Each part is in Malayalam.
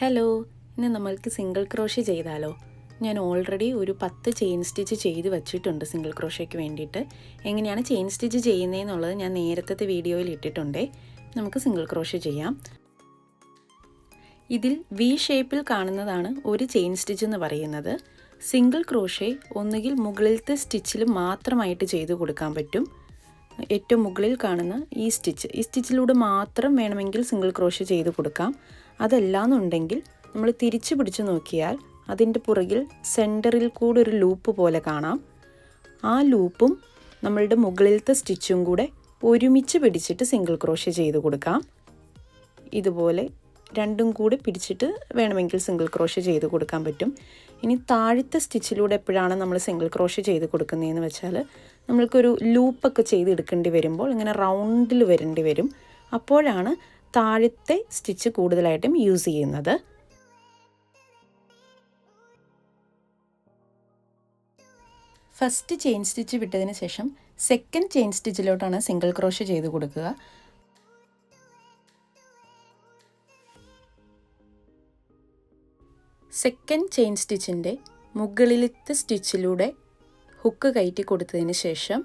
ഹലോ, ഇന്ന് നമ്മൾക്ക് സിംഗിൾ ക്രോഷ്യ ചെയ്താലോ? ഞാൻ ഓൾറെഡി ഒരു 10 ചെയിൻ സ്റ്റിച്ച് ചെയ്ത് വെച്ചിട്ടുണ്ട് സിംഗിൾ ക്രോഷ്യയ്ക്ക് വേണ്ടിയിട്ട്. എങ്ങനെയാണ് ചെയിൻ സ്റ്റിച്ച് ചെയ്യുന്നതെന്നുള്ളത് ഞാൻ നേരത്തെ വീഡിയോയിൽ ഇട്ടിട്ടുണ്ടേ. നമുക്ക് സിംഗിൾ ക്രോഷ്യ ചെയ്യാം. ഇതിൽ വി ഷേപ്പിൽ കാണുന്നതാണ് ഒരു ചെയിൻ സ്റ്റിച്ച് എന്ന് പറയുന്നത്. സിംഗിൾ ക്രോഷ്യ ഒന്നുകിൽ മുകളിലത്തെ സ്റ്റിച്ചിൽ മാത്രമായിട്ട് ചെയ്ത് കൊടുക്കാൻ പറ്റും. ഏറ്റവും മുകളിൽ കാണുന്ന ഈ സ്റ്റിച്ചിലൂടെ മാത്രം വേണമെങ്കിൽ സിംഗിൾ ക്രോഷ്യ ചെയ്ത് കൊടുക്കാം. അതല്ലാന്നുണ്ടെങ്കിൽ നമ്മൾ തിരിച്ചു പിടിച്ച് നോക്കിയാൽ അതിൻ്റെ പുറകിൽ സെൻറ്ററിൽ കൂടെ ഒരു ലൂപ്പ് പോലെ കാണാം. ആ ലൂപ്പും നമ്മളുടെ മുകളിലത്തെ സ്റ്റിച്ചും കൂടെ ഒരുമിച്ച് പിടിച്ചിട്ട് സിംഗിൾ ക്രോഷ്യ ചെയ്ത് കൊടുക്കാം. ഇതുപോലെ രണ്ടും കൂടി പിടിച്ചിട്ട് വേണമെങ്കിൽ സിംഗിൾ ക്രോഷ്യ ചെയ്ത് കൊടുക്കാൻ പറ്റും. ഇനി താഴത്തെ സ്റ്റിച്ചിലൂടെ എപ്പോഴാണ് നമ്മൾ സിംഗിൾ ക്രോഷ്യ ചെയ്ത് കൊടുക്കുന്നതെന്ന് വെച്ചാൽ നമ്മൾക്കൊരു ലൂപ്പൊക്കെ ചെയ്തെടുക്കേണ്ടി വരുമ്പോൾ ഇങ്ങനെ റൗണ്ടിൽ വരേണ്ടി വരും. അപ്പോഴാണ് താഴത്തെ സ്റ്റിച്ച് കൂടുതലായിട്ടും യൂസ് ചെയ്യുന്നത്. ഫസ്റ്റ് ചെയിൻ സ്റ്റിച്ച് വിട്ടതിന് ശേഷം സെക്കൻഡ് ചെയിൻ സ്റ്റിച്ചിലോട്ടാണ് സിംഗിൾ ക്രോഷ്യ ചെയ്ത് കൊടുക്കുക. സെക്കൻഡ് ചെയിൻ സ്റ്റിച്ചിൻ്റെ മുകളിലത്തെ സ്റ്റിച്ചിലൂടെ ഹുക്ക് കയറ്റി കൊടുത്തതിന് ശേഷം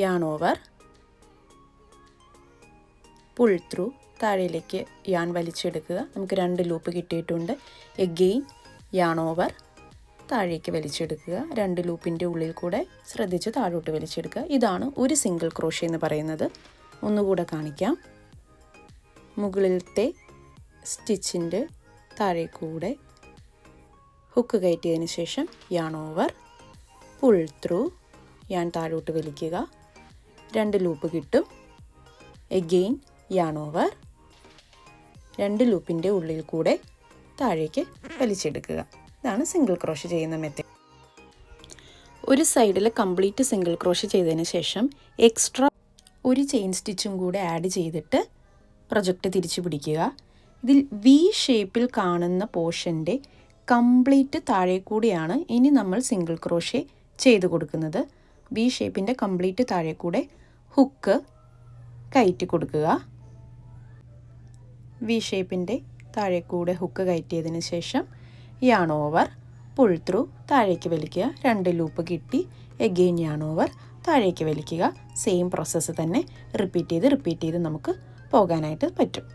യാൺ ഓവർ, പുൾ ത്രൂ, താഴേക്ക് യാൺ വലിച്ചെടുക്കുക. നമുക്ക് 2 ലൂപ്പ് കിട്ടിയിട്ടുണ്ട്. എഗെയിൻ യാൺ ഓവർ, താഴേക്ക് വലിച്ചെടുക്കുക. 2 ലൂപ്പിൻ്റെ ഉള്ളിൽ കൂടെ ശ്രദ്ധിച്ച് താഴോട്ട് വലിച്ചെടുക്കുക. ഇതാണ് ഒരു സിംഗിൾ ക്രോഷ്യ എന്ന് പറയുന്നത്. ഒന്നുകൂടെ കാണിക്കാം. മുകളിലത്തെ സ്റ്റിച്ചിൻ്റെ താഴെ കൂടെ ഹുക്ക് കയറ്റിയതിന് ശേഷം yarn over, pull through, yarn താഴോട്ട് വലിക്കുക. 2 ലൂപ്പ് കിട്ടും. എഗെയിൻ യാൺ ഓവർ, 2 ലൂപ്പിൻ്റെ ഉള്ളിൽ കൂടെ താഴേക്ക് വലിച്ചെടുക്കുക. ഇതാണ് സിംഗിൾ ക്രോഷ്യ ചെയ്യുന്ന മെത്തേഡ്. ഒരു സൈഡിൽ കംപ്ലീറ്റ് സിംഗിൾ ക്രോഷ്യ ചെയ്തതിന് ശേഷം എക്സ്ട്രാ ഒരു ചെയിൻ സ്റ്റിച്ചും കൂടെ ആഡ് ചെയ്തിട്ട് പ്രൊജക്റ്റ് തിരിച്ചു പിടിക്കുക. ഇതിൽ വി ഷേപ്പിൽ കാണുന്ന പോർഷൻ്റെ കംപ്ലീറ്റ് താഴെ കൂടിയാണ് ഇനി നമ്മൾ സിംഗിൾ ക്രോഷ്യ ചെയ്ത് കൊടുക്കുന്നത്. വി ഷേപ്പിൻ്റെ കംപ്ലീറ്റ് താഴെ കൂടെ ഹുക്ക് കയറ്റി കൊടുക്കുക. വി ഷേപ്പിൻ്റെ താഴെ കൂടെ ഹുക്ക് കയറ്റിയതിന് ശേഷം യാൺ ഓവർ, പുൾ ത്രൂ, താഴേക്ക് വലിക്കുക. 2 ലൂപ്പ് കിട്ടി. എഗെയിൻ യാൺ ഓവർ, താഴേക്ക് വലിക്കുക. സെയിം പ്രോസസ്സ് തന്നെ റിപ്പീറ്റ് ചെയ്ത് നമുക്ക് പോകാനായിട്ട് പറ്റും.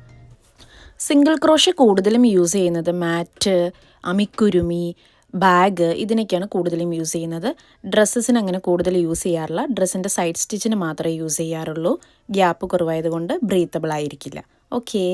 സിംഗിൾ ക്രോഷ്യ കൂടുതലും യൂസ് ചെയ്യുന്നത് മാറ്റ്, അമിക്കുരുമി, ബാഗ് ഇതിനൊക്കെയാണ് കൂടുതലും യൂസ് ചെയ്യുന്നത്. ഡ്രസ്സസിന് അങ്ങനെ കൂടുതൽ യൂസ് ചെയ്യാറില്ല. ഡ്രസ്സിൻ്റെ സൈഡ് സ്റ്റിച്ചിന് മാത്രമേ യൂസ് ചെയ്യാറുള്ളൂ. ഗ്യാപ്പ് കുറവായതുകൊണ്ട് ബ്രീത്തബിൾ ആയിരിക്കില്ല. ഓക്കേ.